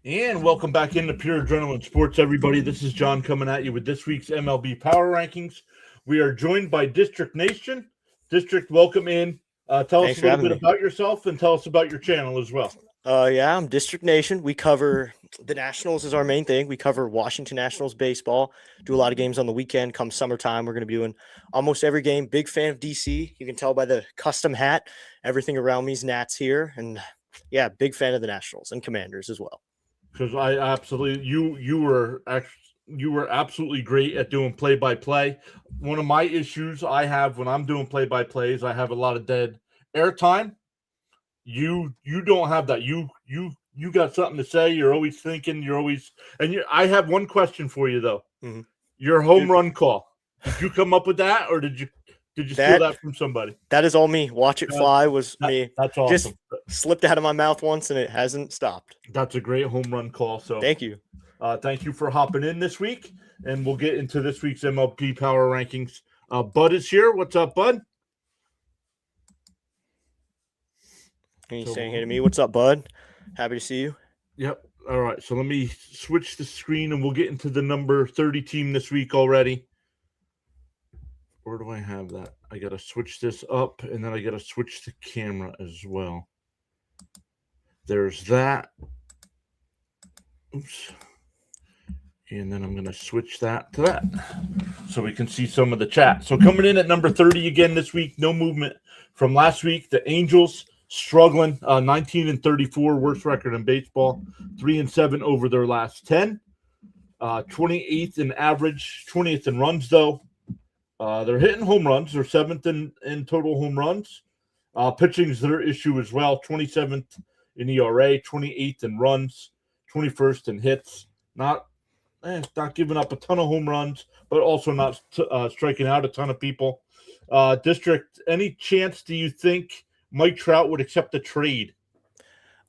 And welcome back into Pure Adrenaline Sports, everybody. This is John coming at you with this week's MLB Power Rankings. We are joined by District Nation. District, welcome in. Tell us Thanks a for little having bit me. about yourself and tell us about your channel as well. Yeah, I'm District Nation. We cover the Nationals is our main thing. We cover Washington Nationals baseball. Do a lot of games on the weekend. Come summertime, we're going to be doing almost every game. Big fan of DC. You can tell by the custom hat. Everything around me is Nats here, and yeah, big fan of the Nationals and Commanders as well. Because I absolutely you were absolutely great at doing play by play. One of my issues I have when I'm doing play by play is I have a lot of dead airtime. You don't have that. You got something to say. You're always thinking. I have one question for you though. Mm-hmm. Your home run call. Did you come up with that, or did you steal that from somebody? That is all me. Watch it fly was me. That's awesome. Just slipped out of my mouth once, and it hasn't stopped. That's a great home run call. So thank you. Thank you for hopping in this week, and we'll get into this week's MLB Power Rankings. Bud is here. What's up, Bud? He's saying hey to me. What's up, Bud? Happy to see you. Yep. All right. So let me switch the screen, and we'll get into the number 30 team this week already. Where do I have that? I got to switch this up, and then I got to switch the camera as well. There's that. Oops. And then I'm going to switch that to that so we can see some of the chat. So coming in at number 30 again this week, no movement from last week. The Angels struggling, 19-34, worst record in baseball, 3-7 over their last 10. 28th in average, 20th in runs though. They're hitting home runs. They're 7th in total home runs. Pitching is their issue as well. 27th in ERA, 28th in runs, 21st in hits. Not giving up a ton of home runs, but also not striking out a ton of people. District, any chance do you think Mike Trout would accept a trade?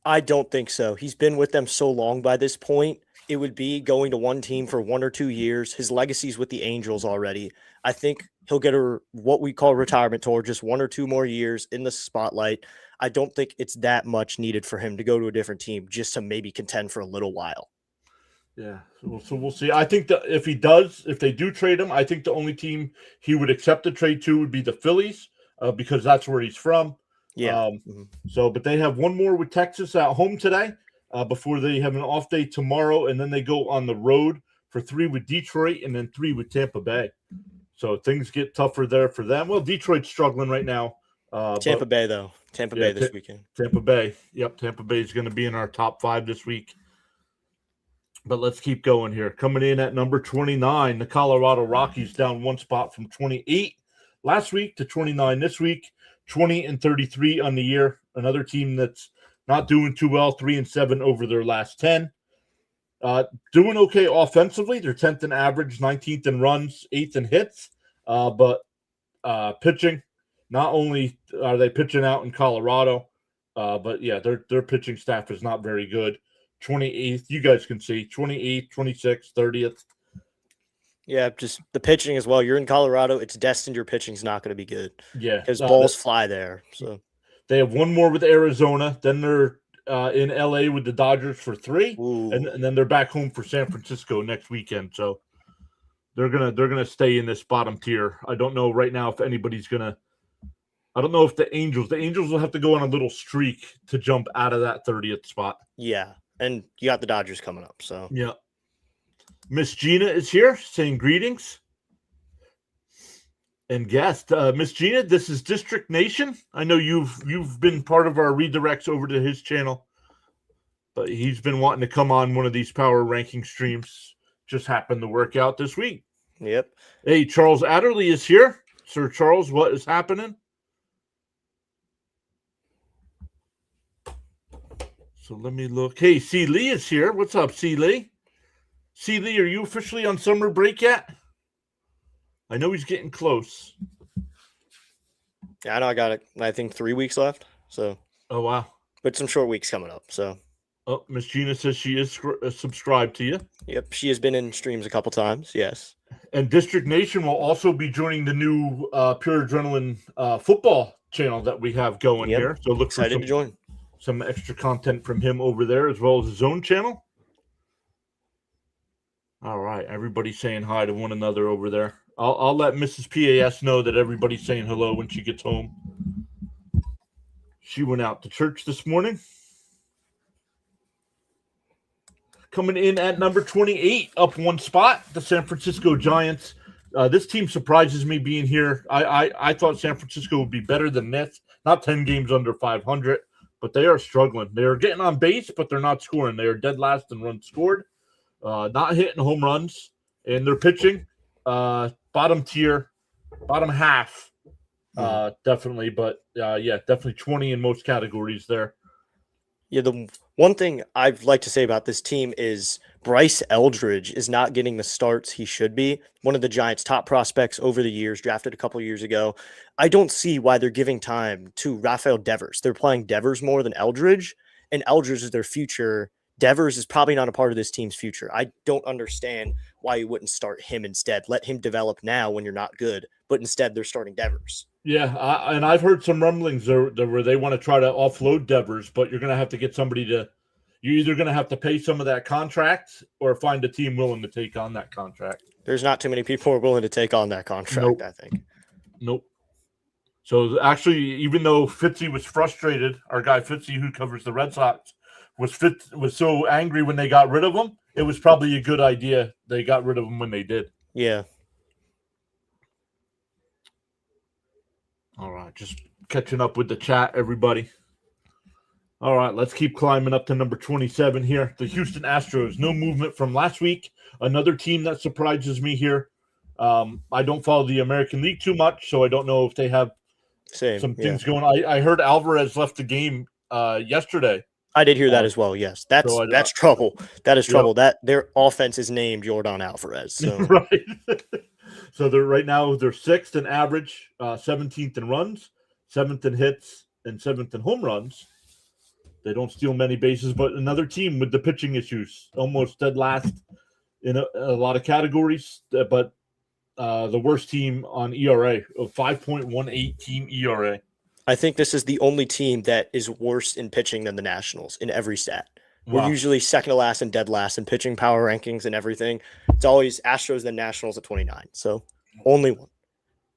I don't think so. He's been with them so long by this point. It would be going to one team for 1 or 2 years. His legacy's with the Angels already. I think he'll get what we call retirement tour, just 1 or 2 more years in the spotlight. I don't think it's that much needed for him to go to a different team just to maybe contend for a little while. Yeah, so we'll see. I think that if they do trade him, I think the only team he would accept the trade to would be the Phillies because that's where he's from. Yeah. But they have one more with Texas at home today before they have an off day tomorrow, and then they go on the road for 3 with Detroit and then 3 with Tampa Bay. So things get tougher there for them. Well, Detroit's struggling right now. Tampa Bay, though. Tampa Bay this weekend. Tampa Bay. Yep, Tampa Bay is going to be in our top 5 this week. But let's keep going here. Coming in at number 29, the Colorado Rockies down 1 spot from 28 last week to 29 this week. 20-33 on the year. Another team that's not doing too well, 3-7 over their last 10. Doing okay offensively. They're 10th in average, 19th in runs, 8th in hits. But pitching, not only are they pitching out in Colorado, but yeah, their pitching staff is not very good. 28th, you guys can see, 28th, 26th, 30th. Yeah, just the pitching as well. You're in Colorado, it's destined your pitching's not going to be good. Yeah. Because balls fly there. So they have one more with Arizona. Then they're in LA with the Dodgers for 3. And then they're back home for San Francisco next weekend. So they're gonna stay in this bottom tier. I don't know right now if anybody's gonna. I don't know if the Angels will have to go on a little streak to jump out of that 30th spot. Yeah, and you got the Dodgers coming up. So yeah. Miss Gina is here saying greetings. And guest, Miss Gina, this is District Nation. I know you've been part of our redirects over to his channel, but he's been wanting to come on one of these power ranking streams. Just happened to work out this week. Yep. Hey, Charles Adderley is here. Sir Charles, what is happening? So let me look. Hey, C. Lee is here. What's up, C. Lee? C. Lee, are you officially on summer break yet? I know he's getting close. Yeah, I know I got it. I think 3 weeks left. So. Oh, wow. But some short weeks coming up. So. Oh, Miss Gina says she is subscribed to you. Yep, she has been in streams a couple times. Yes. And District Nation will also be joining the new Pure Adrenaline football channel that we have going here. So look for to join. Some extra content from him over there, as well as his own channel. All right, everybody's saying hi to one another over there. I'll let Mrs. PAS know that everybody's saying hello when she gets home. She went out to church this morning. Coming in at number 28, up one spot, the San Francisco Giants. This team surprises me being here. I thought San Francisco would be better than this. Not 10 games under 500, but they are struggling. They're getting on base, but they're not scoring. They are dead last in runs scored, not hitting home runs, and they're pitching bottom tier, bottom half, definitely. But definitely 20 in most categories there. Yeah, the one thing I'd like to say about this team is Bryce Eldridge is not getting the starts he should be. One of the Giants' top prospects over the years, drafted a couple years ago. I don't see why they're giving time to Rafael Devers. They're playing Devers more than Eldridge, and Eldridge is their future. Devers is probably not a part of this team's future. I don't understand why you wouldn't start him instead. Let him develop now when you're not good, but instead they're starting Devers. Yeah, and I've heard some rumblings where they want to try to offload Devers, but you're going to have to get somebody to – you're either going to have to pay some of that contract or find a team willing to take on that contract. There's not too many people who are willing to take on that contract, Nope. I think. Nope. So, actually, even though Fitzy was frustrated, our guy Fitzy, who covers the Red Sox, was so angry when they got rid of him, it was probably a good idea they got rid of him when they did. Yeah. All right, just catching up with the chat, everybody. All right, let's keep climbing up to number 27 here. The Houston Astros, no movement from last week. Another team that surprises me here. I don't follow the American League too much, so I don't know if they have some things going on. I heard Alvarez left the game yesterday. I did hear that as well, yes. That's trouble. That is trouble. That their offense is named Jordan Alvarez. So. Right. So they're sixth in average, 17th in runs, 7th in hits, and 7th in home runs. They don't steal many bases, but another team with the pitching issues, almost dead last in a lot of categories, but the worst team on ERA, of 5.18 team ERA. I think this is the only team that is worse in pitching than the Nationals in every stat. Wow. We're usually second to last and dead last in pitching power rankings and everything. It's always Astros then Nationals at 29. So only one.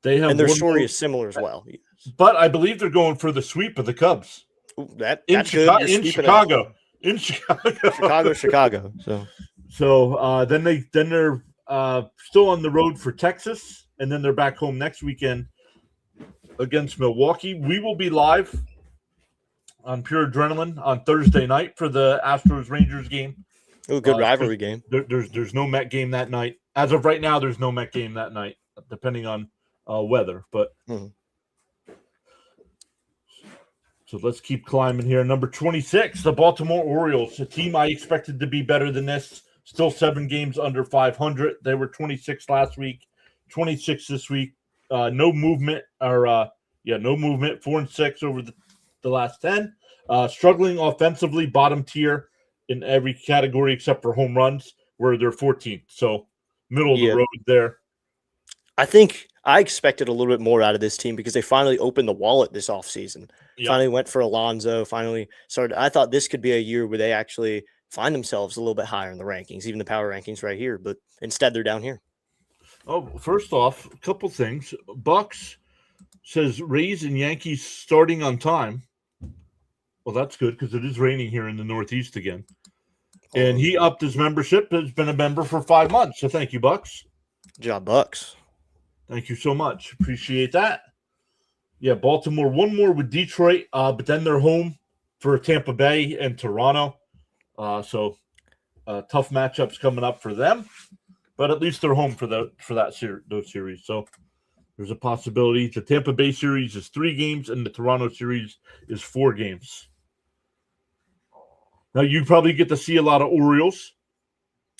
And their story is similar as well. Yes. But I believe they're going for the sweep of the Cubs. Ooh, that's in good. Chicago. Chicago. So then they're still on the road for Texas, and then they're back home next weekend against Milwaukee. We will be live on Pure Adrenaline on Thursday night for the Astros-Rangers game. Oh, good rivalry game. There's no Met game that night. As of right now, there's no Met game that night, depending on weather. But So let's keep climbing here. Number 26, the Baltimore Orioles, a team I expected to be better than this. Still 7 games under 500. They were 26 last week, 26 this week. No movement, 4-6 over the last 10. Struggling offensively, bottom tier in every category except for home runs, where they're 14th. So middle of the road there. I think I expected a little bit more out of this team because they finally opened the wallet this offseason. Yep. Finally went for Alonso, finally started. I thought this could be a year where they actually find themselves a little bit higher in the rankings, even the power rankings right here, but instead they're down here. Oh, first off, a couple things. Bucks says Rays and Yankees starting on time. Well, that's good because it is raining here in the Northeast again. And he upped his membership. Has been a member for 5 months. So thank you, Bucks. Good job, Bucks. Thank you so much. Appreciate that. Yeah, Baltimore, one more with Detroit, but then they're home for Tampa Bay and Toronto. So tough matchups coming up for them. But at least they're home for those series. So there's a possibility. The Tampa Bay series is 3 games, and the Toronto series is 4 games. Now, you probably get to see a lot of Orioles.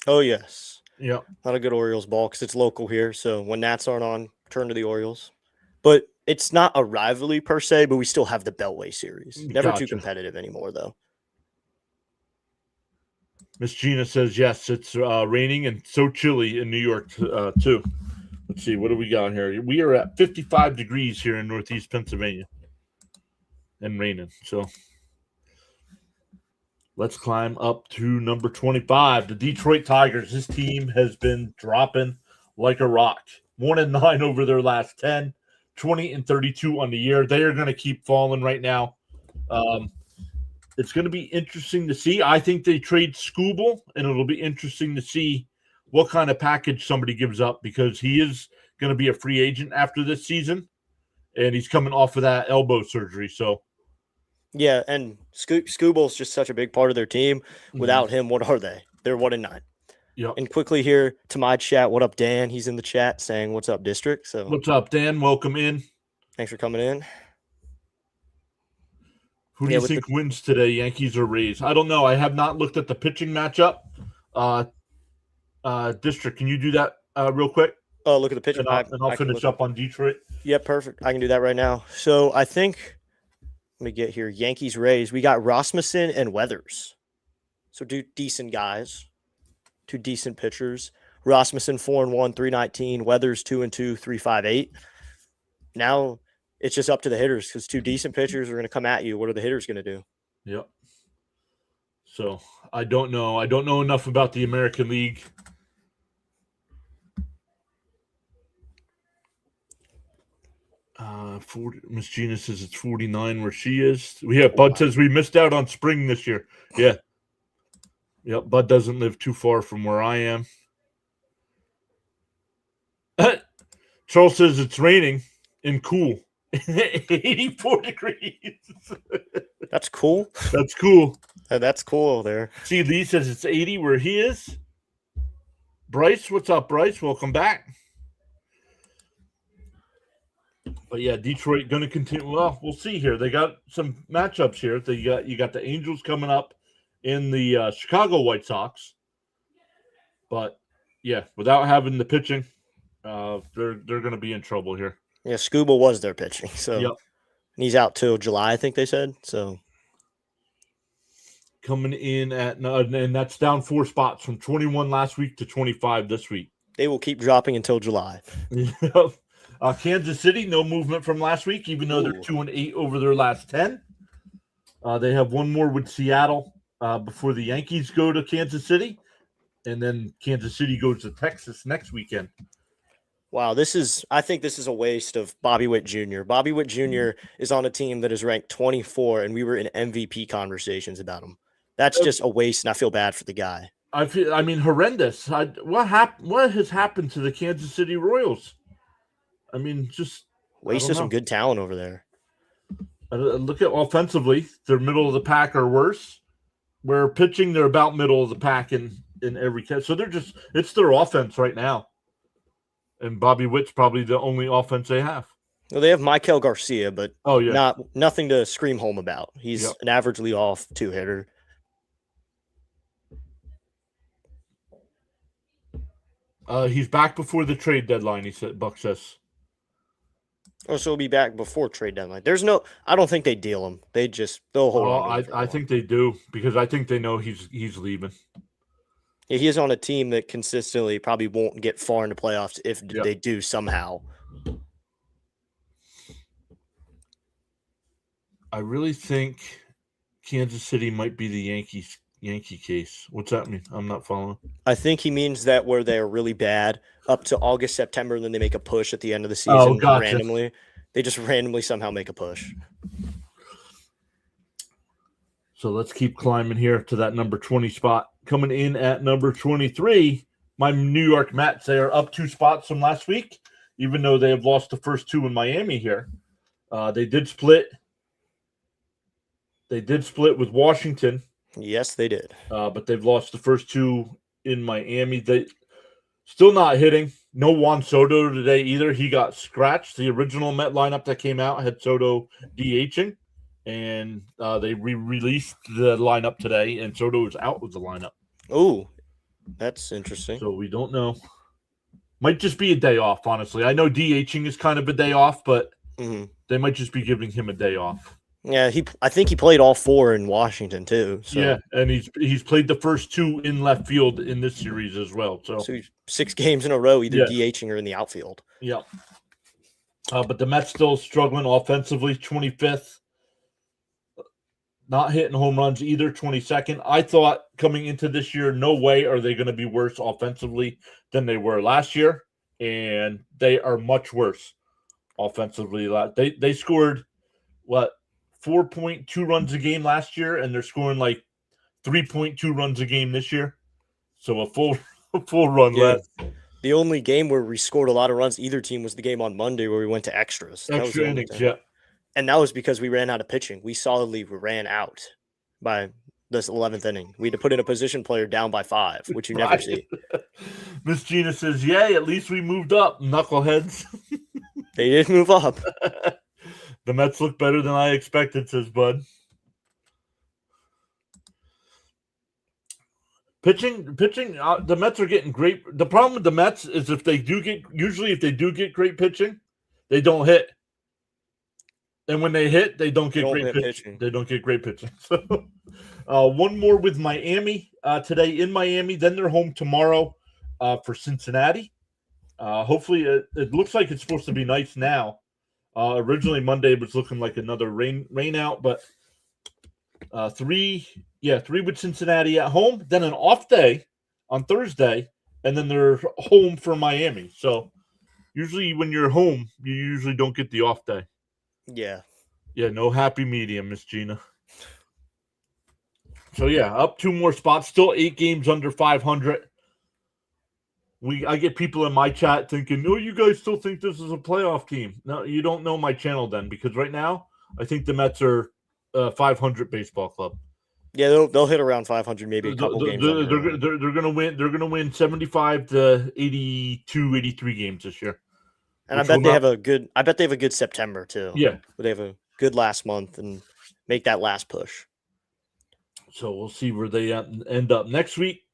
Oh, yes. Yeah. Not a good Orioles ball because it's local here. So when Nats aren't on, turn to the Orioles. But it's not a rivalry per se, but we still have the Beltway series. Never too competitive anymore, though. Miss Gina says, yes, it's raining and so chilly in New York, too. Let's see, what do we got here? We are at 55 degrees here in Northeast Pennsylvania and raining. So Let's climb up to number 25, the Detroit Tigers. This team has been dropping like a rock. 1-9 over their last 10, 20-32 on the year. They are going to keep falling right now. It's going to be interesting to see. I think they trade Skubal, and it'll be interesting to see what kind of package somebody gives up because he is going to be a free agent after this season, and he's coming off of that elbow surgery. So, yeah, and Skubal's just such a big part of their team. Without him, what are they? They're 1-9. Yep. And quickly here to my chat, what up, Dan? He's in the chat saying, "What's up, District?" So, what's up, Dan? Welcome in. Thanks for coming in. Who do you think wins today, Yankees or Rays? I don't know. I have not looked at the pitching matchup. District, can you do that real quick? Oh, look at the pitching. And I'll finish up on Detroit. Yeah, perfect. I can do that right now. So I think, let me get here. Yankees, Rays. We got Rasmussen and Weathers. So two decent guys. Two decent pitchers. Rasmussen 4-1, 319. Weathers 2-2, 358. Now it's just up to the hitters because two decent pitchers are going to come at you. What are the hitters going to do? Yep. So I don't know. I don't know enough about the American League. Miss Gina says it's 49 where she is. Bud says we missed out on spring this year. Yeah. Yep. Bud doesn't live too far from where I am. Charles says it's raining and cool. 84 degrees. That's cool. That's cool. That's cool there. See, Lee says it's 80 where he is. Bryce, what's up, Bryce? Welcome back. But yeah, Detroit going to continue. Well, we'll see here. They got some matchups here. You got the Angels coming up in the Chicago White Sox. But yeah, without having the pitching, they're going to be in trouble here. Yeah, Skubal was their pitching, so yep. He's out till July, I think they said. So coming in and that's down 4 spots from 21 last week to 25 this week. They will keep dropping until July. Yep. Kansas City, no movement from last week, even though they're 2-8 over their last 10. They have one more with Seattle before the Yankees go to Kansas City, and then Kansas City goes to Texas next weekend. Wow, I think this is a waste of Bobby Witt Jr. Bobby Witt Jr. is on a team that is ranked 24, and we were in MVP conversations about him. That's just a waste, and I feel bad for the guy. I mean, horrendous. What has happened to the Kansas City Royals? I mean, just wasted some good talent over there. Look at offensively, they're middle of the pack or worse. Where pitching, they're about middle of the pack in every case. So it's their offense right now. And Bobby Witt's probably the only offense they have. Well, they have Michael Garcia, but nothing to scream home about. He's an average leadoff 2-hitter. He's back before the trade deadline, he said. Buck says. Oh, so he'll be back before trade deadline. I don't think they deal him. They'll hold on. I think they do because I think they know he's leaving. Yeah, he is on a team that consistently probably won't get far into playoffs if they do somehow. I really think Kansas City might be the Yankee case. What's that mean? I'm not following. I think he means that where they're really bad up to August, September, and then they make a push at the end of the season randomly. They just randomly somehow make a push. So let's keep climbing here to that number 20 spot. Coming in at number 23, my New York Mets. They are up 2 spots from last week, even though they have lost the first 2 in Miami here. They did split. They did split with Washington. Yes, they did. But they've lost the first 2 in Miami. They still not hitting. No Juan Soto today either. He got scratched. The original Met lineup that came out had Soto DHing. And they released the lineup today, and Soto is out with the lineup. Oh, that's interesting. So we don't know. Might just be a day off, honestly. I know DHing is kind of a day off, but they might just be giving him a day off. Yeah, I think he played all 4 in Washington too. So. Yeah, and he's played the first 2 in left field in this series as well. So 6 games in a row, either DHing or in the outfield. Yeah. But the Mets still struggling offensively, 25th. not hitting home runs either, 22nd. I thought coming into this year, no way are they going to be worse offensively than they were last year, and they are much worse offensively. They scored, 4.2 runs a game last year, and they're scoring like 3.2 runs a game this year. So a full run less. The only game where we scored a lot of runs, either team, was the game on Monday where we went to extras. Extra innings, yeah. And that was because we ran out of pitching. We solidly ran out by this 11th inning. We had to put in a position player down by 5, which you never see. Miss Gina says, yay, at least we moved up, knuckleheads. They did move up. The Mets look better than I expected, says Bud. Pitching. The Mets are getting great. The problem with the Mets is if they do get great pitching, they don't hit. And when they hit, they don't get great pitching. They don't get great pitching. So, one more with Miami today in Miami. Then they're home tomorrow for Cincinnati. Hopefully, it looks like it's supposed to be nice now. Originally, Monday was looking like another rain out, but 3 with Cincinnati at home. Then an off day on Thursday, and then they're home for Miami. So usually when you're home, you usually don't get the off day. Yeah. Yeah, no happy medium, Miss Gina. So, yeah, up 2 more spots. Still 8 games under 500. I get people in my chat thinking, oh, you guys still think this is a playoff team. No, you don't know my channel then, because right now I think the Mets are 500 baseball club. Yeah, they'll hit around 500, maybe a couple games. They're going to win. They're going to win 75 to 82, 83 games this year. And I bet they have a good September too. Yeah. They have a good last month and make that last push. So we'll see where they end up next week.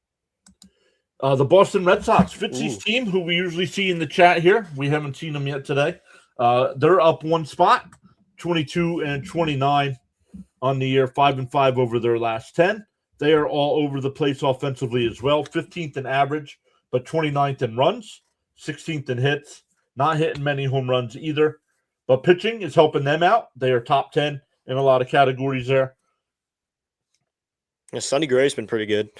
The Boston Red Sox, Fitzy's team, who we usually see in the chat here. We haven't seen them yet today. They're up 1 spot, 22-29 on the year, 5-5 over their last 10. They are all over the place offensively as well. 15th in average, but 29th in runs, 16th in hits. Not hitting many home runs either, but pitching is helping them out. They are top 10 in a lot of categories there. Yeah, Sonny Gray's been pretty good.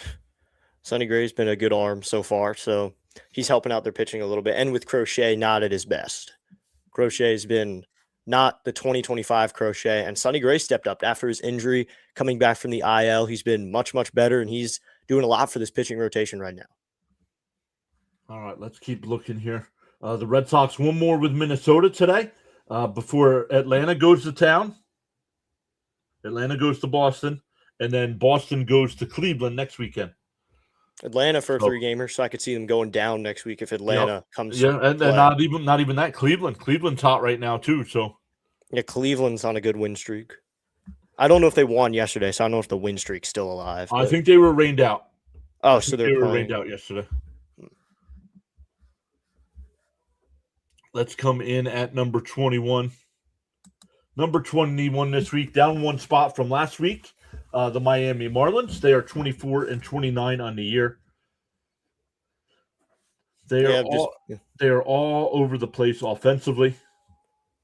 Sonny Gray's been a good arm so far, so he's helping out their pitching a little bit. And with Crochet not at his best. Crochet's been not the 2025 Crochet, and Sonny Gray stepped up after his injury, coming back from the IL. He's been much, much better, and he's doing a lot for this pitching rotation right now. All right, let's keep looking here. The Red Sox, 1 more with Minnesota today before Atlanta goes to town. Atlanta goes to Boston, and then Boston goes to Cleveland next weekend. Atlanta for a 3-gamer, so I could see them going down next week if Atlanta comes. Yeah, and not even that. Cleveland's hot right now too. So yeah, Cleveland's on a good win streak. I don't know if they won yesterday, so I don't know if the win streak's still alive. I think they were rained out. Oh, so they were rained out yesterday. Let's come in at number 21. Number 21 this week, down 1 spot from last week. The Miami Marlins. They are 24-29 on the year. They are all over the place offensively.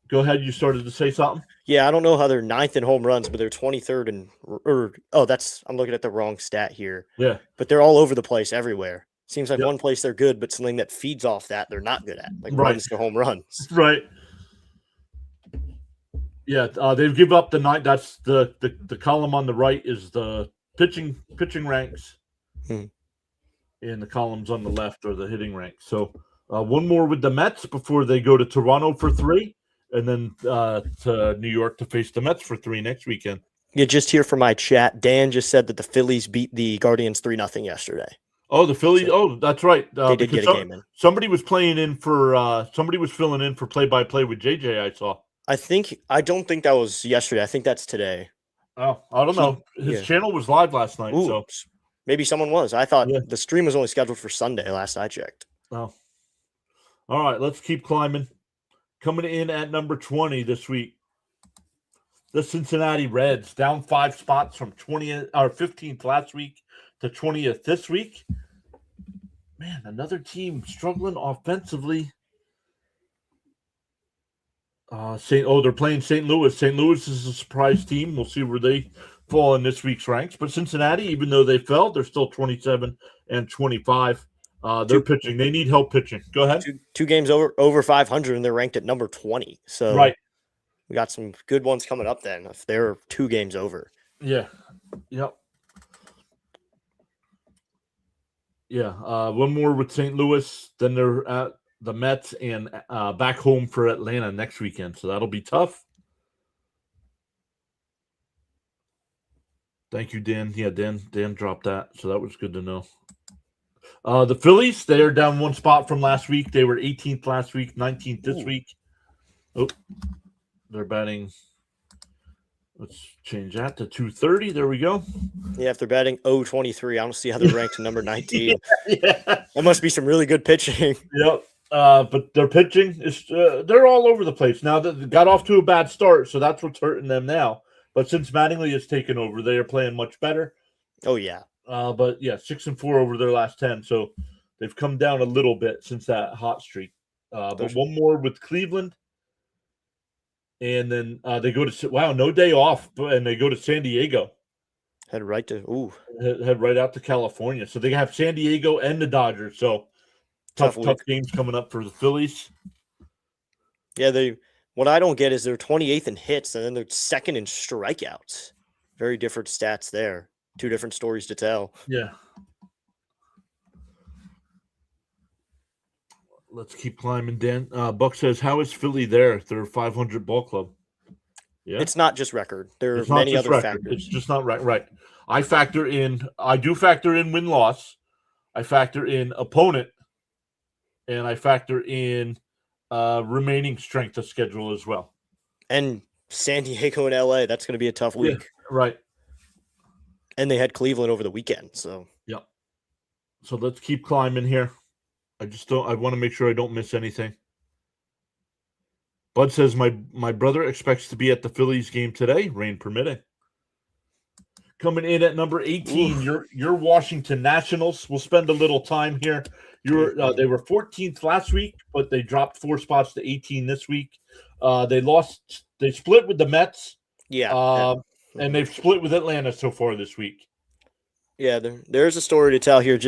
Go ahead. You started to say something. Yeah, I don't know how they're 9th in home runs, but they're 23rd I'm looking at the wrong stat here. Yeah, but they're all over the place everywhere. Seems like one place they're good, but something that feeds off that they're not good at, like runs to home runs. Right. Yeah, they've given up the 9. That's the column on the right is the pitching ranks, and the columns on the left are the hitting ranks. So 1 more with the Mets before they go to Toronto for 3, and then to New York to face the Mets for 3 next weekend. Yeah, just here for my chat, Dan just said that the Phillies beat the Guardians 3-0 yesterday. Oh, the Phillies! So that's right. They did get a game in. Somebody was filling in for play-by-play with JJ. I saw. I don't think that was yesterday. I think that's today. Oh, I don't know. His channel was live last night, so maybe someone was. I thought the stream was only scheduled for Sunday. Last I checked. Oh, all right. Let's keep climbing. Coming in at number 20 this week, the Cincinnati Reds, down 5 spots from 15th last week to 20th this week. Man, another team struggling offensively. They're playing St. Louis. St. Louis is a surprise team. We'll see where they fall in this week's ranks. But Cincinnati, even though they fell, they're still 27 and 25. They're pitching. They need help pitching. Go ahead. Two games over 500, and they're ranked at number 20. So right. We got some good ones coming up then if they're 2 games over. Yeah. Yep. Yeah. One more with St. Louis. Then they're at the Mets and back home for Atlanta next weekend. So that'll be tough. Thank you, Dan. Yeah, Dan dropped that. So that was good to know. The Phillies, they are down 1 spot from last week. They were 18th last week, 19th this week. Oh, they're batting. Let's change that to 230. There we go. Yeah, if they're batting 0-23, I don't see how they're ranked number 19. Yeah. That must be some really good pitching. Yep. But their pitching is they're all over the place. Now they got off to a bad start, so that's what's hurting them now. But since Mattingly has taken over, they are playing much better. Oh, yeah. But yeah, 6-4 over their last 10. So they've come down a little bit since that hot streak. But one more with Cleveland. And then they go to no day off, and they go to San Diego. Head right out to California. So they have San Diego and the Dodgers. So tough games coming up for the Phillies. Yeah, what I don't get is they're 28th in hits, and then they're 2nd in strikeouts. Very different stats there. 2 different stories to tell. Yeah. Let's keep climbing, Dan. Buck says, how is Philly there? They're a 500 ball club. Yeah. It's not just record. There are many other factors. It's just not right. Right. I do factor in win-loss. I factor in opponent. And I factor in remaining strength of schedule as well. And San Diego and LA, that's going to be a tough week. Yeah, right. And they had Cleveland over the weekend. So yeah. So let's keep climbing here. I want to make sure I don't miss anything. Bud says my brother expects to be at the Phillies game today, rain permitting. Coming in at number 18, your Washington Nationals. We'll spend a little time here. They were 14th last week, but they dropped 4 spots to 18 this week. They split with the Mets. Yeah. And they've split with Atlanta so far this week. Yeah, there's a story to tell here.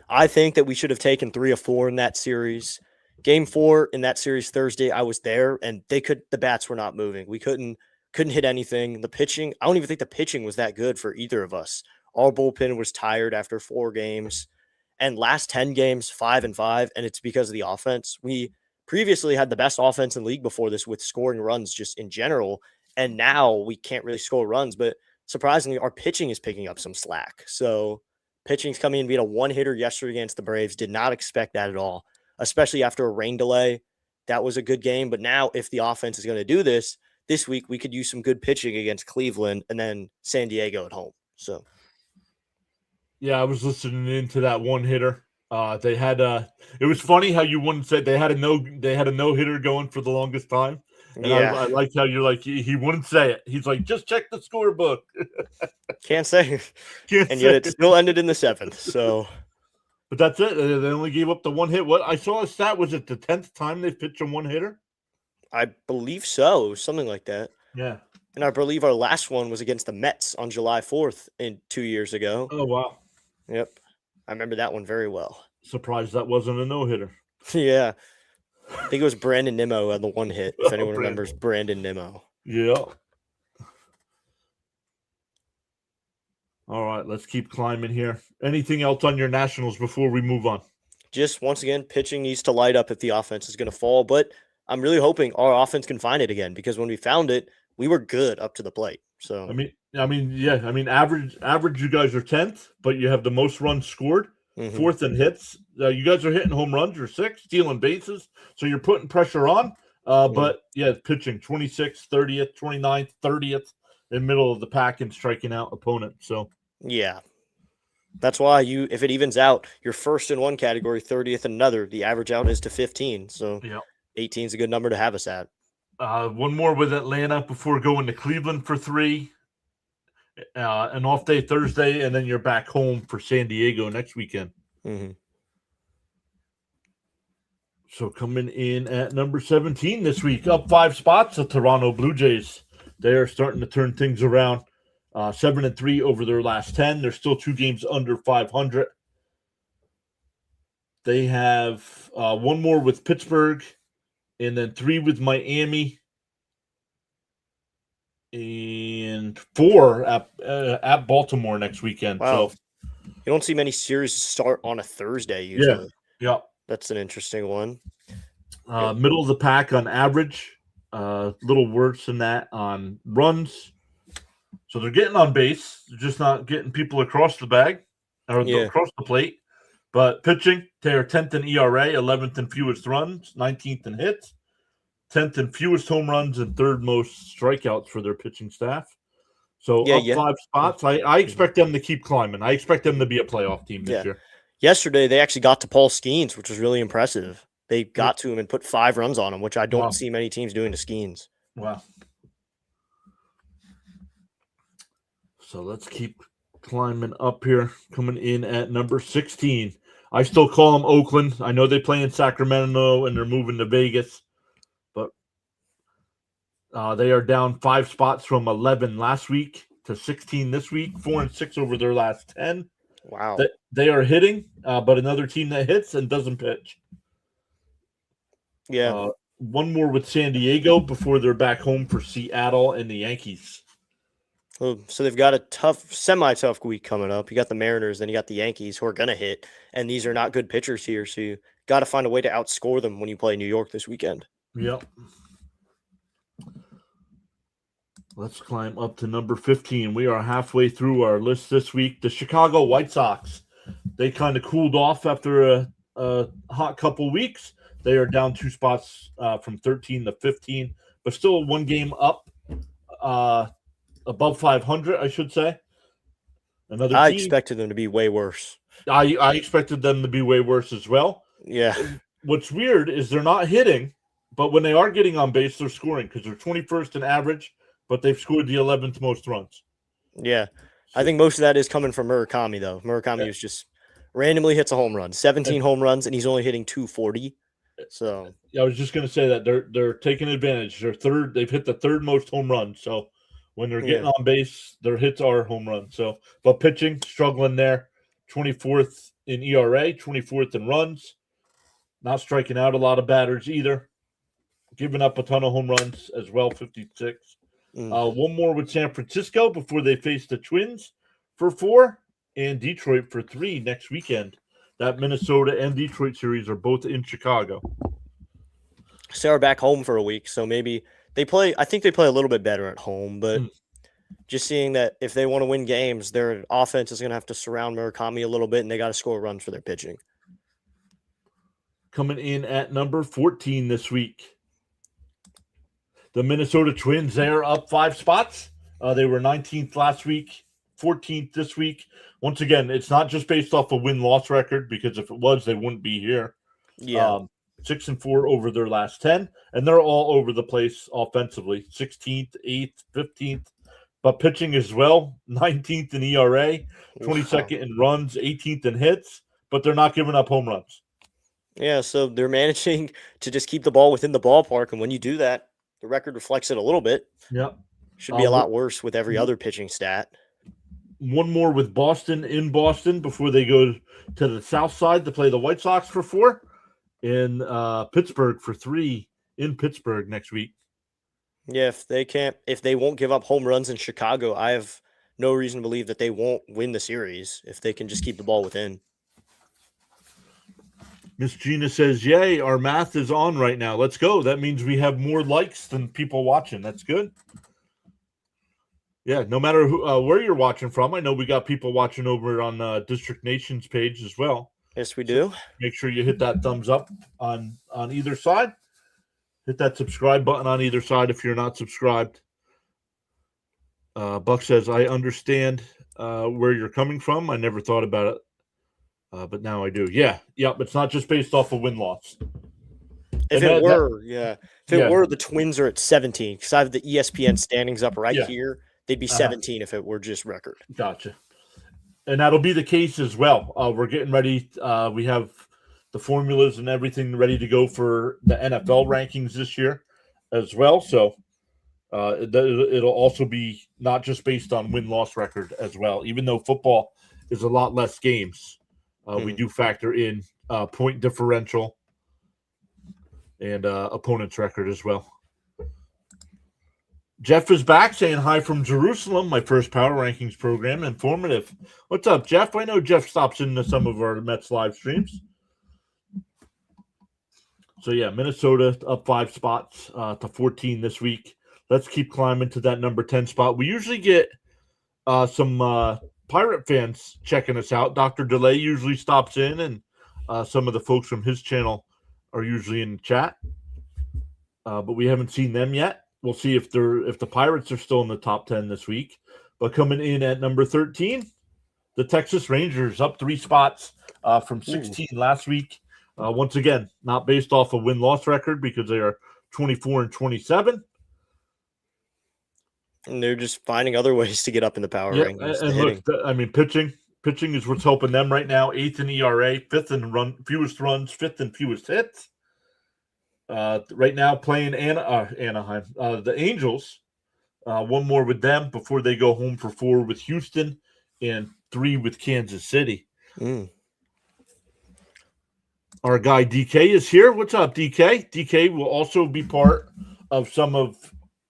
I think that we should have taken 3 or 4 in that series. Game 4 in that series Thursday, I was there, and the bats were not moving. We couldn't hit anything. The pitching, I don't even think the pitching was that good for either of us. Our bullpen was tired after 4 games. And last 10 games, 5-5, and it's because of the offense. We previously had the best offense in the league before this with scoring runs just in general, and now we can't really score runs. But surprisingly, our pitching is picking up some slack. So pitching's coming in. We had a 1-hitter yesterday against the Braves. Did not expect that at all, especially after a rain delay. That was a good game. But now if the offense is going to do this week, we could use some good pitching against Cleveland and then San Diego at home. So, yeah, I was listening into that 1-hitter. They had it was funny how you wouldn't say they had a no-hitter going for the longest time. And yeah. I liked how you're like, he wouldn't say it. He's like, just check the scorebook. Can't say. And yet it still ended in the 7th. So, but that's it. They only gave up the 1 hit. What I saw a stat, was it the 10th time they've pitched a 1-hitter? I believe so. Something like that. Yeah. And I believe our last one was against the Mets on July 4th 2 years ago. Oh, wow. Yep. I remember that one very well. Surprised that wasn't a no-hitter. Yeah. I think it was Brandon Nimmo on the 1 hit, if anyone remembers Brandon Nimmo. Yeah. All right, let's keep climbing here. Anything else on your Nationals before we move on? Just, once again, pitching needs to light up if the offense is going to fall. But I'm really hoping our offense can find it again, because when we found it, we were good up to the plate. So average you guys are 10th, but you have the most runs scored. 4th in hits. You guys are hitting home runs. You're 6th, stealing bases. So you're putting pressure on. But, yeah, pitching 26th, 30th, 29th, 30th in middle of the pack and striking out opponents. So, yeah. That's why if it evens out, you're 1st in one category, 30th in another. The average out is to 15. So, 18 is a good number to have us at. One more with Atlanta before going to Cleveland for 3. An off day Thursday, and then you're back home for San Diego next weekend. So coming in at number 17 this week, up 5 spots, the Toronto Blue Jays. They are starting to turn things around. 7-3 over their last 10. They're still 2 games under 500. They have one more with Pittsburgh, and then 3 with Miami, and 4 at Baltimore next weekend. Wow. So You don't see many series start on a Thursday usually. yeah. That's an interesting one. Middle of the pack on average, little worse than that on runs. So they're getting on base. They're just not getting people across the bag or across the plate. But pitching, they are 10th in ERA, 11th in fewest runs, 19th in hits, 10th in fewest home runs, and 3rd most strikeouts for their pitching staff. So up 5 spots. I expect them to keep climbing. I expect them to be a playoff team this year. Yesterday, they actually got to Paul Skeens, which was really impressive. They got to him and put 5 runs on him, which I don't see many teams doing to Skeens. Wow. So let's keep climbing up here. Coming in at number 16. I still call them Oakland. I know they play in Sacramento and they're moving to Vegas, but they are down 5 spots from 11 last week to 16 this week, 4-6 over their last 10. Wow. They are hitting, but another team that hits and doesn't pitch. Yeah. One more with San Diego before they're back home for Seattle and the Yankees. So they've got a tough, semi-tough week coming up. You got the Mariners, then you got the Yankees who are going to hit, and these are not good pitchers here, so you got to find a way to outscore them when you play New York this weekend. Yep. Let's climb up to number 15. We are halfway through our list this week. The Chicago White Sox. They kind of cooled off after a hot couple weeks. They are down 2 spots from 13 to 15, but still 1 game up. Above 500, I should say. I expected them to be way worse. I expected them to be way worse as well. Yeah. What's weird is they're not hitting, but when they are getting on base, they're scoring because they're 21st in average, but they've scored the 11th most runs. Yeah. I think most of that is coming from Murakami, though. Murakami was just randomly hits a home run. 17 home runs, and he's only hitting 240. So yeah, I was just going to say that they're taking advantage. They've hit the 3rd most home runs. So when they're getting on base, their hits are home runs. So, but pitching, struggling there. 24th in ERA, 24th in runs. Not striking out a lot of batters either. Giving up a ton of home runs as well, 56. One more with San Francisco before they face the Twins for 4 and Detroit for 3 next weekend. That Minnesota and Detroit series are both in Chicago. So they're back home for a week, so maybe I think they play a little bit better at home, but just seeing that if they want to win games, their offense is going to have to surround Murakami a little bit, and they got to score runs for their pitching. Coming in at number 14 this week, the Minnesota Twins. They are up 5 spots. They were 19th last week, 14th this week. Once again, it's not just based off a win-loss record, because if it was, they wouldn't be here. Yeah. 6-4 over their last 10, and they're all over the place offensively. 16th, 8th, 15th, but pitching as well. 19th in ERA, 22nd in runs, 18th in hits, but they're not giving up home runs. Yeah, so they're managing to just keep the ball within the ballpark, and when you do that, the record reflects it a little bit. Yep. Should be a lot worse with every other pitching stat. One more with Boston in Boston before they go to the south side to play the White Sox for 4. In Pittsburgh for 3 in Pittsburgh next week. Yeah, if they won't give up home runs in Chicago, I have no reason to believe that they won't win the series if they can just keep the ball within. Miss Gina says, yay, our math is on right now. Let's go. That means we have more likes than people watching. That's good. Yeah, no matter where you're watching from. I know we got people watching over on District Nation's page as well. Yes, we do. So make sure you hit that thumbs up on either side. Hit that subscribe button on either side if you're not subscribed. Buck says, I understand where you're coming from. I never thought about it, but now I do. Yeah, it's not just based off of win-loss. If it were, the Twins are at 17, because I have the ESPN standings up here. They'd be 17 if it were just record. Gotcha. And that'll be the case as well. We're getting ready. We have the formulas and everything ready to go for the NFL rankings this year as well. So It'll also be not just based on win-loss record as well. Even though football is a lot less games, we do factor in point differential and opponent's record as well. Jeff is back saying hi from Jerusalem, my first Power Rankings program. Informative. What's up, Jeff? I know Jeff stops into some of our Mets live streams. So, yeah, Minnesota up 5 spots to 14 this week. Let's keep climbing to that number 10 spot. We usually get some Pirate fans checking us out. Dr. DeLay usually stops in, and some of the folks from his channel are usually in the chat. But we haven't seen them yet. We'll see if the Pirates are still in the top 10 this week. But coming in at number 13, the Texas Rangers up 3 spots from 16 last week. Once again, not based off a win-loss record because they are 24-27. And they're just finding other ways to get up in the power rankings. And look, pitching is what's helping them right now. 8th in ERA, 5th in fewest runs, 5th in fewest hits. Right now playing Anaheim. The Angels, one more with them before they go home for 4 with Houston and 3 with Kansas City. Our guy DK is here. What's up, DK? DK will also be part of some of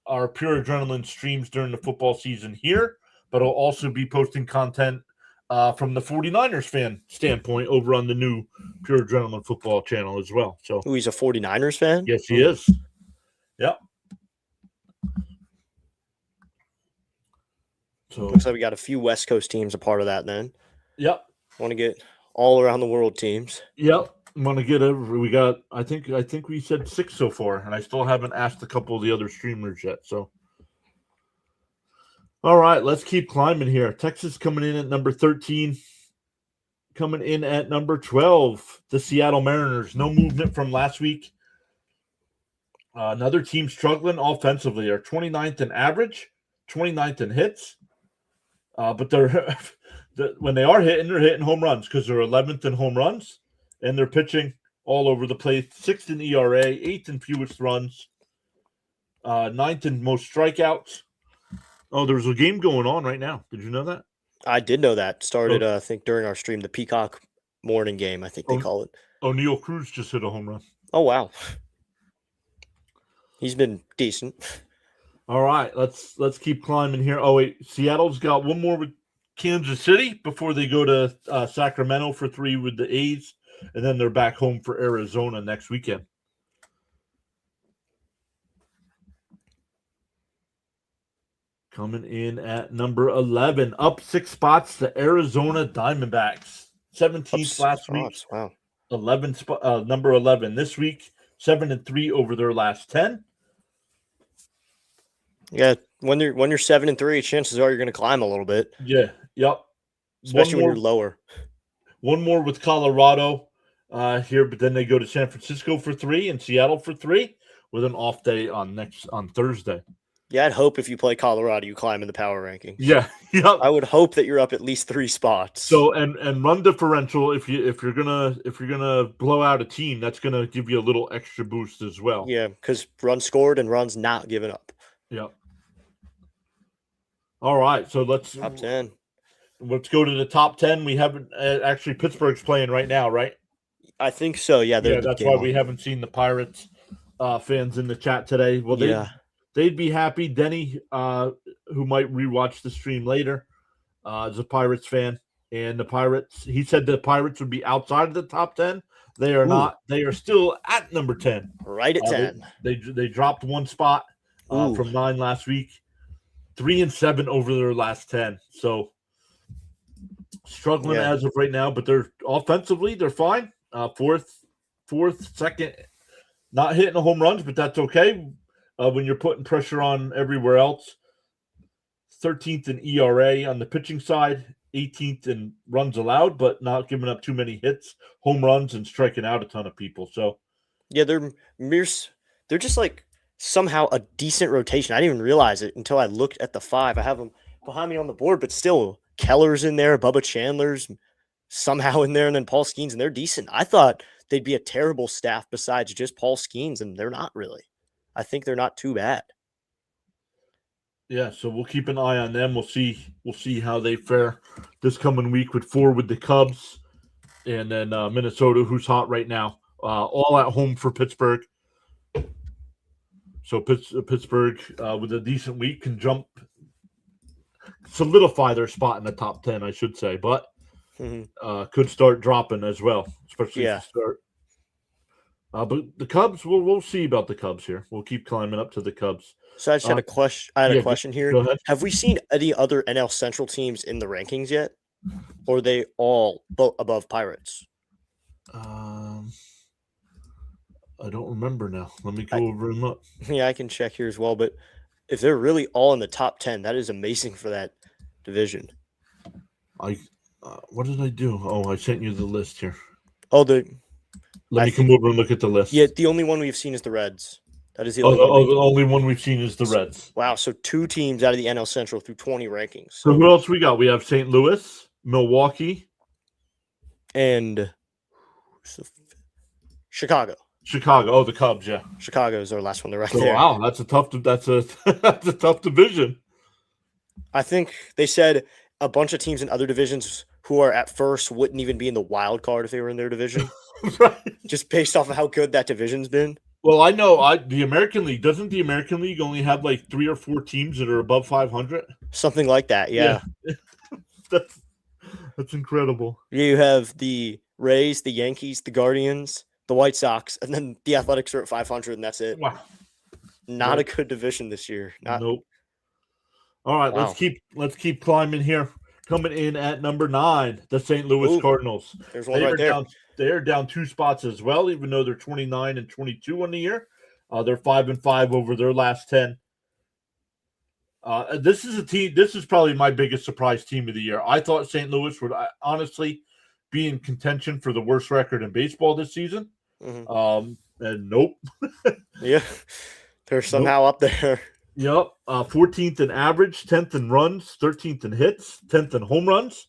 our Pure Adrenaline streams during the football season here, but he'll also be posting content from the 49ers fan standpoint over on the new Pure Adrenaline football channel as well. So, he's a 49ers fan? Yes, he is. Yep. So looks like we got a few West Coast teams a part of that then. Yep. Want to get all around the world teams. Yep. Want to get I think we said 6 so far, and I still haven't asked a couple of the other streamers yet. So all right, let's keep climbing here. Texas coming in at number 13. Coming in at number 12, the Seattle Mariners. No movement from last week. Another team struggling offensively. They're 29th in average, 29th in hits. But they're when they are hitting, they're hitting home runs because they're 11th in home runs. And they're pitching all over the place. 6th in ERA, 8th in fewest runs, 9th in most strikeouts. Oh, there's a game going on right now. Did you know that? I did know that. Started, I think, during our stream, the Peacock morning game, I think they call it. O'Neal Cruz just hit a home run. Oh, wow. He's been decent. All right, let's keep climbing here. Oh, wait, Seattle's got one more with Kansas City before they go to Sacramento for 3 with the A's. And then they're back home for Arizona next weekend. Coming in at number 11, up 6 spots, the Arizona Diamondbacks. 17th last week. Wow. Number 11 this week. 7-3 over their last 10. Yeah, when you're 7-3, chances are you're going to climb a little bit. Yeah. Yep. Especially when you're lower. One more with Colorado here, but then they go to San Francisco for 3 and Seattle for 3 with an off day on Thursday. Yeah, I'd hope if you play Colorado, you climb in the power rankings. Yeah, yep. I would hope that you're up at least 3 spots. So and run differential, if you're gonna blow out a team, that's gonna give you a little extra boost as well. Yeah, because runs scored and runs not given up. Yep. All right, so top 10. Let's go to the top 10. We haven't actually Pittsburgh's playing right now, right? I think so. Yeah, that's why we haven't seen the Pirates fans in the chat today. Well, they'd be happy. Denny, who might rewatch the stream later, is a Pirates fan, and the Pirates. He said the Pirates would be outside of the top 10. They are not. They are still at number 10. Right at 10. They dropped 1 spot from 9 last week. 3-7 over their last 10. So struggling as of right now, but they're offensively they're fine. Fourth, second, not hitting the home runs, but that's okay when you're putting pressure on everywhere else. 13th in ERA on the pitching side, 18th in runs allowed, but not giving up too many hits, home runs, and striking out a ton of people. So yeah, they're just like somehow a decent rotation. I didn't even realize it until I looked at the 5. I have them behind me on the board, but still Keller's in there, Bubba Chandler's somehow in there, and then Paul Skeens, and they're decent. I thought they'd be a terrible staff besides just Paul Skeens, and they're not really. I think they're not too bad. Yeah, so we'll keep an eye on them. We'll see how they fare this coming week with 4 with the Cubs, and then Minnesota, who's hot right now, all at home for Pittsburgh. So Pittsburgh, with a decent week, can solidify their spot in the top 10, I should say, but could start dropping as well, especially if you start. But the Cubs, we'll see about the Cubs here. We'll keep climbing up to the Cubs. So I just had a question. I had a question here. Go ahead. Have we seen any other NL Central teams in the rankings yet, or are they all above Pirates? I don't remember now. Let me go over and look. Yeah, I can check here as well. But if they're really all in the top 10, that is amazing for that division. What did I do? Oh, I sent you the list here. Oh, Let me come over and look at the list. Yeah, the only one we've seen is the Reds. That is the only one we've seen is the Reds. Wow, so 2 teams out of the NL Central through 20 rankings. So who else we got? We have St. Louis, Milwaukee, and Chicago. Oh, the Cubs, yeah. Chicago is our last one. They're right there. Wow, that's a tough division. I think they said a bunch of teams in other divisions who are at first wouldn't even be in the wild card if they were in their division. Right. Just based off of how good that division's been. Well, I know the American League, doesn't the American League only have like 3 or 4 teams that are above 500? Something like that, yeah. That's incredible. You have the Rays, the Yankees, the Guardians, the White Sox, and then the Athletics are at 500, and that's it. Wow. Not a good division this year. Nope. All right, wow. let's keep climbing here. Coming in at number 9, the St. Louis Cardinals. There's one right there. They're down 2 spots as well, even though they're 29 and 22 on the year. They're 5-5 over their last 10. This is a team. This is probably my biggest surprise team of the year. I thought St. Louis would honestly be in contention for the worst record in baseball this season. And nope. Yeah, they're somehow up there. Yep. 14th in average, 10th in runs, 13th in hits, 10th in home runs.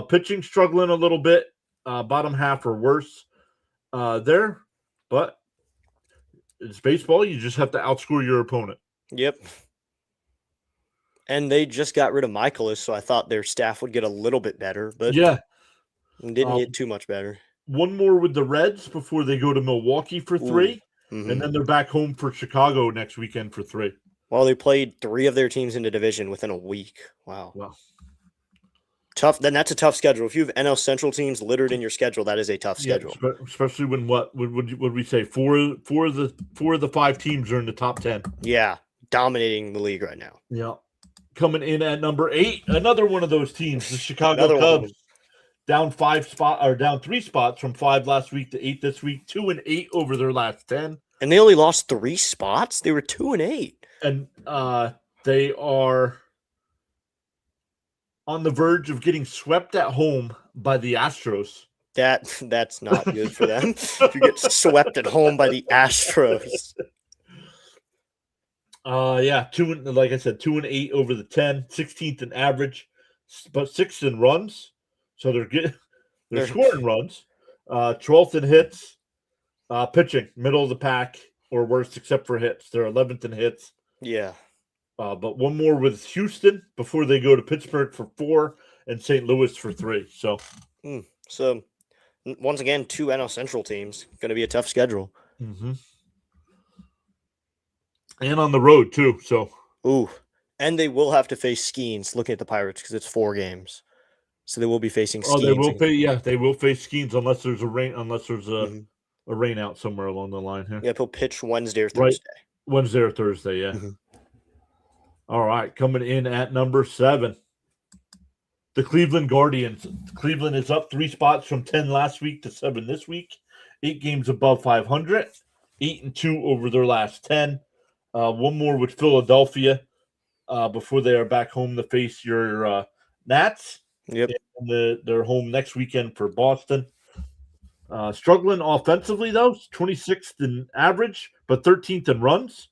Pitching struggling a little bit. Bottom half or worse there. But it's baseball. You just have to outscore your opponent. Yep. And they just got rid of Michaelis, so I thought their staff would get a little bit better. But yeah, didn't get too much better. One more with the Reds before they go to Milwaukee for 3. And then they're back home for Chicago next weekend for 3. Well, they played 3 of their teams in the division within a week. Wow. Tough. Then that's a tough schedule. If you have NL Central teams littered in your schedule, that is a tough schedule. Especially when what would we say? Four of the 5 teams are in the top 10. Yeah, dominating the league right now. Yeah. Coming in at number 8, another one of those teams, the Chicago Cubs. Down 3 spots from 5 last week to 8 this week, 2-8 over their last 10. And they only lost 3 spots. They were 2-8. And they are on the verge of getting swept at home by the Astros. That's not good for them. If you get swept at home by the Astros. Yeah, 2-8 over the 10, 16th in average, but 6th in runs. So they're scoring runs. 12th in hits. Pitching, middle of the pack or worse, except for hits. They're 11th in hits. Yeah. But one more with Houston before they go to Pittsburgh for 4 and St. Louis for 3. So, once again, 2 NL Central teams. Going to be a tough schedule. And on the road too. So, and they will have to face Skeens. Looking at the Pirates because it's 4 games, so they will be facing Skeens. They will face Skeens unless there's a rain. Unless there's a rain out somewhere along the line here. Yeah, he'll pitch Wednesday or Thursday. Right. Wednesday or Thursday, yeah. All right, coming in at number 7, the Cleveland Guardians. Cleveland is up 3 spots from 10 last week to 7 this week. 8 games above 500, 8-2 over their last 10. One more with Philadelphia before they are back home to face your Nats. Yep. And they're home next weekend for Boston. Struggling offensively, though, 26th in average, but 13th in runs.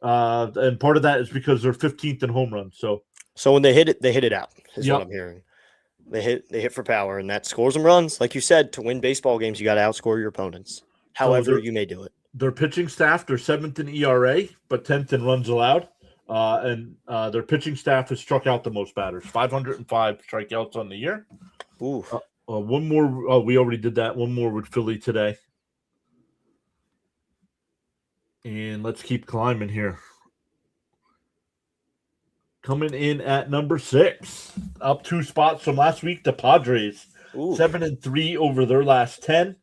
And part of that is because they're 15th in home runs. So when they hit it out, is what I'm hearing. They hit for power, and that scores them runs. Like you said, to win baseball games, you got to outscore your opponents. However you may do it. Their pitching staff, they're 7th in ERA, but 10th in runs allowed. and their pitching staff has struck out the most batters, 505 strikeouts on the year. Ooh. One more. We already did that. One more with Philly today. And let's keep climbing here. Coming in at number 6, up 2 spots from last week, the Padres. Ooh. 7-3 over their last 10.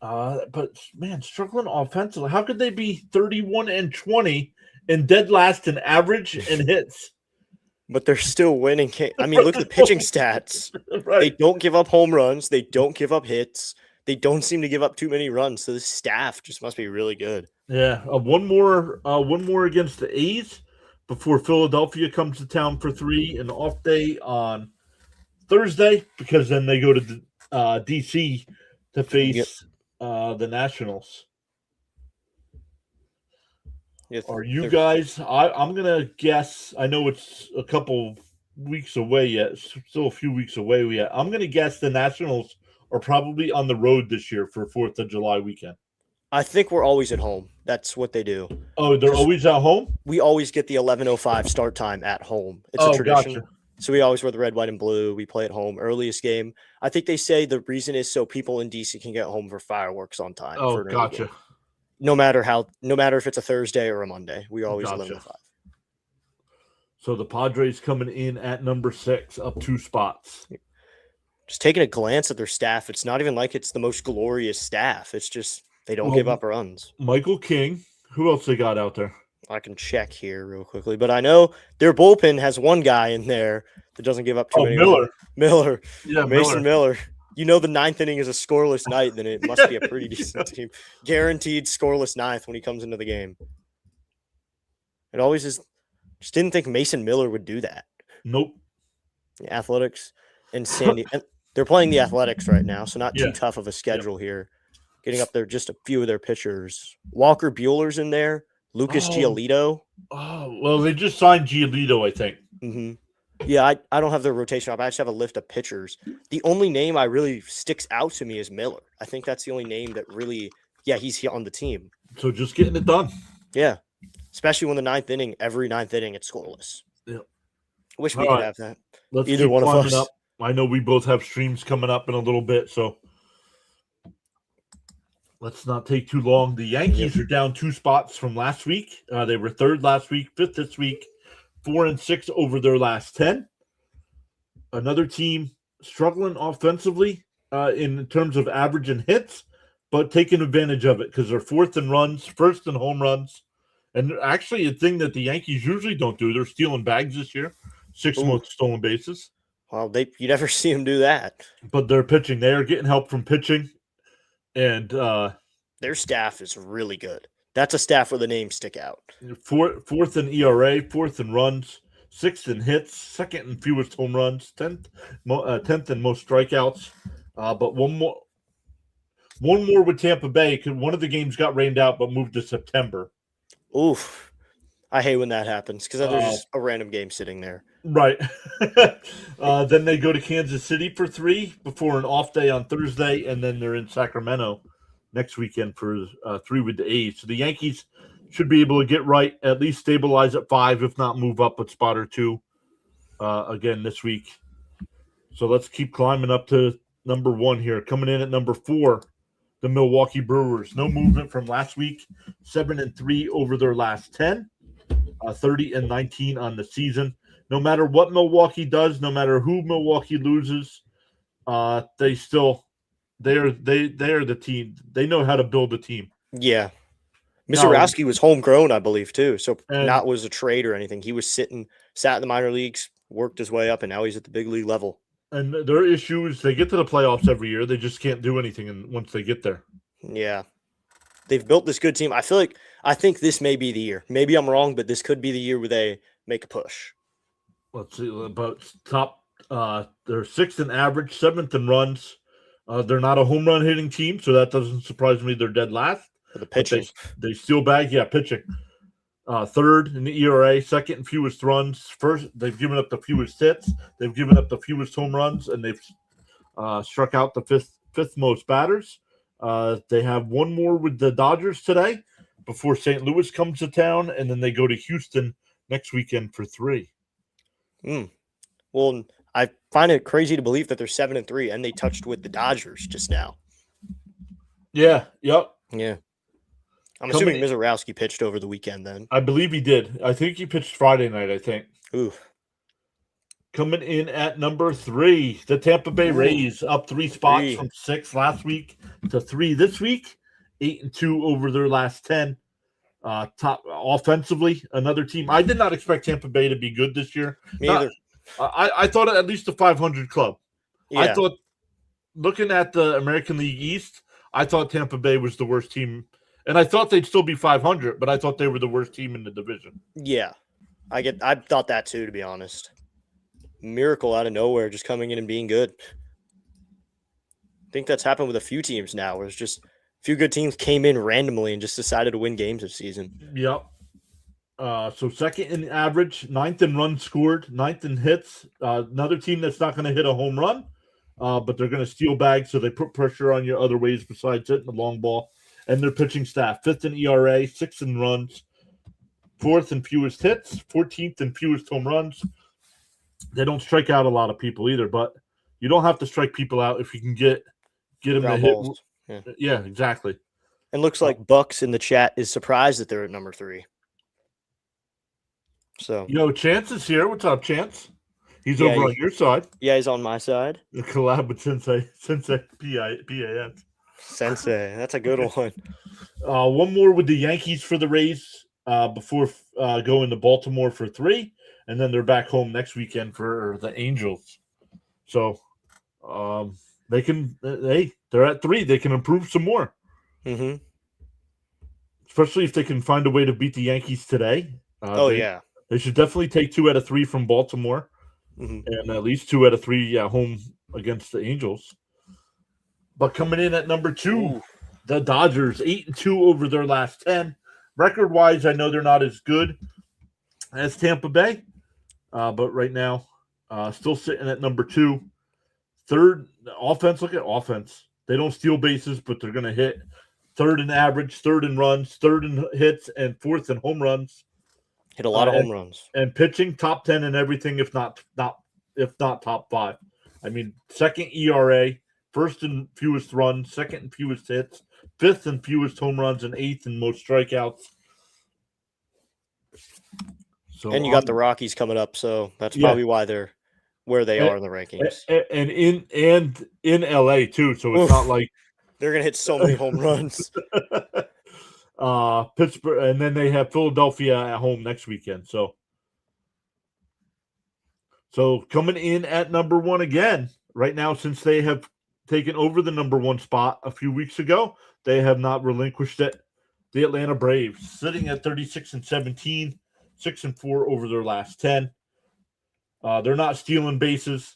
But man, struggling offensively. How could they be 31-20 and dead last in average and hits? But they're still winning. I mean, look at the pitching stats. Right. They don't give up home runs. They don't give up hits. They don't seem to give up too many runs. So the staff just must be really good. Yeah. One more against the A's before Philadelphia comes to town for 3, an off day on Thursday, because then they go to D.C. to face the Nationals. Yes, Are you guys? I'm gonna guess. I know it's a couple weeks away yet. Still a few weeks away yet. I'm gonna guess the Nationals are probably on the road this year for 4th of July weekend. I think we're always at home. That's what they do. Oh, they're always at home? We always get the 11:05 start time at home. It's a tradition. Gotcha. So we always wear the red, white, and blue. We play at home. Earliest game. I think they say the reason is so people in DC can get home for fireworks on time. Oh, for an early gotcha. game. No matter if it's a Thursday or a Monday, we always Gotcha. 11:05. So the Padres coming in at number 6, up 2 spots. Just taking a glance at their staff, it's not even like it's the most glorious staff. It's just they don't give up runs. Michael King. Who else they got out there? I can check here real quickly, but I know their bullpen has one guy in there that doesn't give up too many. Miller. Miller. Yeah, Mason Miller. You know the 9th inning is a scoreless night, then it must be a pretty decent team. Guaranteed scoreless 9th when he comes into the game. It always is. Just didn't think Mason Miller would do that. Nope. The Athletics and Sandy. And they're playing the Athletics right now, so not too tough of a schedule here. Getting up there, just a few of their pitchers. Walker Bueller's in there. Lucas Giolito. Oh, well, they just signed Giolito, I think. Mm-hmm. Yeah, I don't have their rotation up. I just have a list of pitchers. The only name I really sticks out to me is Miller. I think that's the only name that really, he's here on the team. So just getting it done. Yeah, especially when the 9th inning, every 9th inning, it's scoreless. Yeah. Wish we could have that. Let's Either one of us. Up. I know we both have streams coming up in a little bit, so let's not take too long. The Yankees are down 2 spots from last week. They were 3rd last week, 5th this week, 4-6 over their last 10. Another team struggling offensively in terms of average and hits, but taking advantage of it because they're 4th in runs, 1st in home runs. And actually a thing that the Yankees usually don't do. They're stealing bags this year, 6 most stolen bases. Well, you never see them do that. But they're pitching. They are getting help from pitching. And their staff is really good. That's a staff where the names stick out. 4th in ERA, 4th in runs, 6th in hits, 2nd in fewest home runs, 10th in most strikeouts. But one more with Tampa Bay because one of the games got rained out but moved to September. Oof. I hate when that happens because then there's just a random game sitting there. Right. Then they go to Kansas City for 3 before an off day on Thursday, and then they're in Sacramento next weekend for 3 with the A's. So the Yankees should be able to get right, at least stabilize at 5, if not move up a spot or 2 again this week. So let's keep climbing up to number 1 here. Coming in at number 4, the Milwaukee Brewers. No movement from last week. 7-3 over their last 10. 30-19 on the season. No matter what Milwaukee does, no matter who Milwaukee loses, they are the team. They know how to build a team. Yeah. Mizorowski was homegrown, I believe, too. So not was a trade or anything. He was sat in the minor leagues, worked his way up, and now he's at the big league level. And their issues, they get to the playoffs every year. They just can't do anything once they get there. Yeah. They've built this good team. I think this may be the year. Maybe I'm wrong, but this could be the year where they make a push. Let's see about top. They're 6th in average, 7th in runs. They're not a home run hitting team, so that doesn't surprise me. They're dead last. For the pitching, they steal bag. Yeah, pitching. 3rd in the ERA, 2nd in fewest runs. First, they've given up the fewest hits. They've given up the fewest home runs, and they've struck out the fifth most batters. They have one more with the Dodgers today, before St. Louis comes to town, and then they go to Houston next weekend for 3. Well, I find it crazy to believe that they're 7-3 and they touched with the Dodgers just now. Yeah, yep. Yeah. I'm assuming Mizorowski pitched over the weekend then. I believe he did. I think he pitched Friday night, I think. Ooh. Coming in at number 3, the Tampa Bay Rays, up 3 spots from 6 last week to 3 this week, 8-2 over their last 10. Top offensively, another team. I did not expect Tampa Bay to be good this year. Me either. I thought at least a 500 club. Yeah. I thought, looking at the American League East, I thought Tampa Bay was the worst team. And I thought they'd still be 500, but I thought they were the worst team in the division. Yeah. I thought that too, to be honest. Miracle out of nowhere, just coming in and being good. I think that's happened with a few teams now, where it's just a few good teams came in randomly and just decided to win games this season. Yep. So second in average, 9th in runs scored, 9th in hits. Another team that's not going to hit a home run, but they're going to steal bags, so they put pressure on you other ways besides hitting the long ball. And their pitching staff, 5th in ERA, 6th in runs, 4th in fewest hits, 14th in fewest home runs. They don't strike out a lot of people either, but you don't have to strike people out if you can get them to hit. Yeah, exactly. And looks like Bucks in the chat is surprised that they're at number 3. So, Chance is here. What's up, Chance? He's over on your side. Yeah, he's on my side. The collab with Sensei PAN. Sensei, that's a good one. One more with the Yankees for the Rays before going to Baltimore for 3, and then they're back home next weekend for the Angels. So they can, they're at 3. They can improve some more. Mm-hmm. Especially if they can find a way to beat the Yankees today. They should definitely take 2 out of 3 from Baltimore, and at least 2 out of 3 at home against the Angels. But coming in at number 2, the Dodgers, 8-2 over their last 10. Record-wise, I know they're not as good as Tampa Bay, but right now, still sitting at number 2. Third, offense, look at offense. They don't steal bases, but they're going to hit 3rd in average, 3rd in runs, 3rd in hits, and 4th in home runs. Hit a lot of home runs. And pitching, top 10 in everything, if not top 5. I mean, 2nd ERA, 1st in fewest runs, 2nd in fewest hits, 5th in fewest home runs, and 8th in most strikeouts. So, and you got the Rockies coming up, so that's probably why they're where they are in the rankings. And in LA too, so it's not like they're gonna hit so many home runs. Pittsburgh, and then they have Philadelphia at home next weekend. So coming in at number 1 again right now, since they have taken over the number 1 spot a few weeks ago, they have not relinquished it. The Atlanta Braves, sitting at 36-17, 6-4 over their last 10. They're not stealing bases,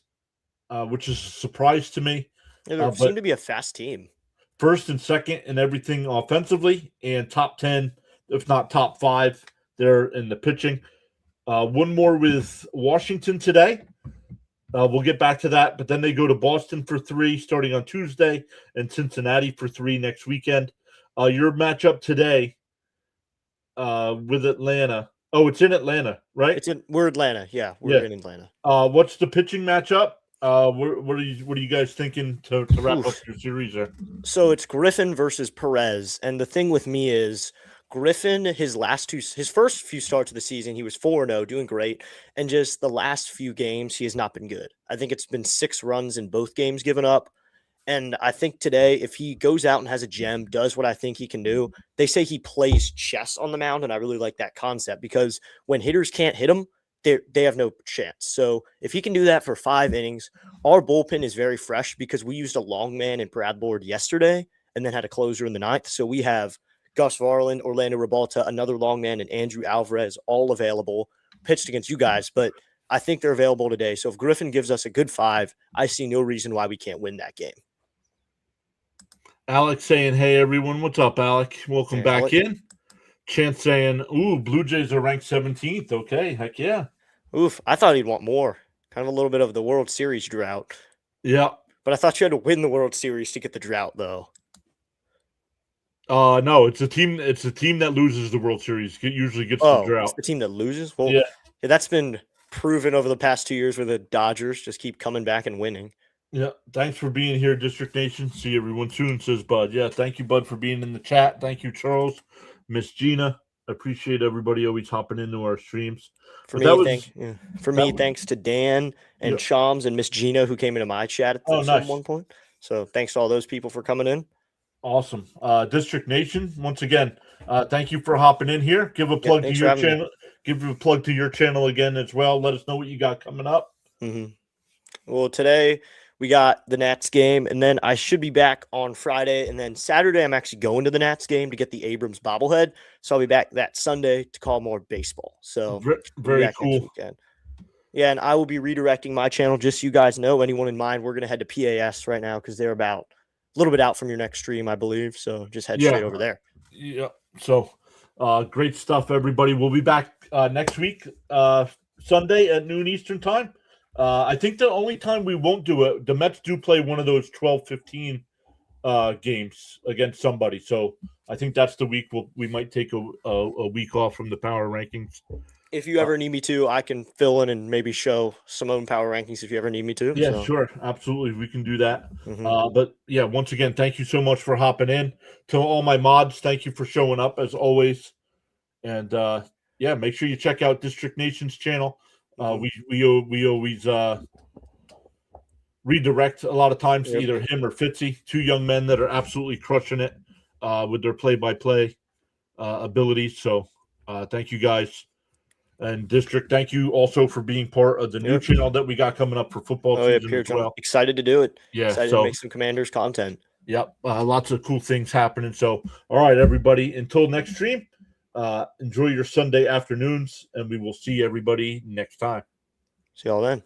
which is a surprise to me. They seem to be a fast team. 1st and 2nd in everything offensively, and top 10, if not top 5, they're in the pitching. One more with Washington today. We'll get back to that, but then they go to Boston for 3 starting on Tuesday, and Cincinnati for 3 next weekend. Your matchup today with Atlanta. Oh, it's in Atlanta, right? We're Atlanta. Yeah, we're in Atlanta. What's the pitching matchup? What are you guys thinking to wrap up your series there? So it's Griffin versus Perez, and the thing with me is Griffin, his first few starts of the season, he was 4-0, doing great, and just the last few games, he has not been good. I think it's been 6 runs in both games given up, and I think today, if he goes out and has a gem, does what I think he can do, they say he plays chess on the mound, and I really like that concept, because when hitters can't hit him, they have no chance. So if he can do that for 5 innings, our bullpen is very fresh because we used a long man in Brad Lord yesterday and then had a closer in the 9th. So we have Gus Varland, Orlando Ribalta, another long man, and Andrew Alvarez all available, pitched against you guys. But I think they're available today. So if Griffin gives us a good 5, I see no reason why we can't win that game. Alex saying, hey, everyone. What's up, Alec? Welcome back in. Chance saying, ooh, Blue Jays are ranked 17th. Okay, heck yeah. Oof, I thought he'd want more. Kind of a little bit of the World Series drought. Yeah. But I thought you had to win the World Series to get the drought, though. No, it's a team. It's a team that loses the World Series. Usually gets the Oh, it's drought. the team that loses? Well, Yeah. that's been proven over the past 2 years where the Dodgers just keep coming back and winning. Yeah. Thanks for being here, District Nation. See everyone soon, says Bud. Yeah. Thank you, Bud, for being in the chat. Thank you, Charles, Miss Gina. Appreciate everybody always hopping into our streams. For But me, thanks to Dan and Yeah. Chams and Miss Gina who came into my chat at nice. one point. So thanks to all those people for coming in. Awesome. District Nation, once again, thank you for hopping in here. Give a plug to your channel. Give a plug to your channel again as well. Let us know what you got coming up. Well, today we got the Nats game, and then I should be back on Friday, and then Saturday I'm actually going to the Nats game to get the Abrams bobblehead. So I'll be back that Sunday to call more baseball. So very cool. Yeah, and I will be redirecting my channel. Just so you guys know, anyone in mind, we're going to head to PAS right now because they're about a little bit out from your next stream, I believe. So just head straight over there. Yeah. So great stuff, everybody. We'll be back next week, Sunday at noon Eastern time. I think the only time we won't do it, the Mets do play one of those 12-15 games against somebody. So I think that's the week we might take a week off from the power rankings. If you ever need me to, I can fill in and maybe show Simone power rankings if you ever need me to. Yeah, sure. Absolutely. We can do that. But yeah, once again, thank you so much for hopping in. To all my mods, thank you for showing up as always. And yeah, make sure you check out District Nation's channel. We always redirect a lot of times to either him or Fitzy, two young men that are absolutely crushing it with their play-by-play abilities. So thank you guys. And District, thank you also for being part of the new channel that we got coming up for football season as well. Excited to do it. Yeah, excited to make some Commanders content. Yep, lots of cool things happening. So, all right, everybody, until next stream, enjoy your Sunday afternoons, and we will see everybody next time. See y'all then.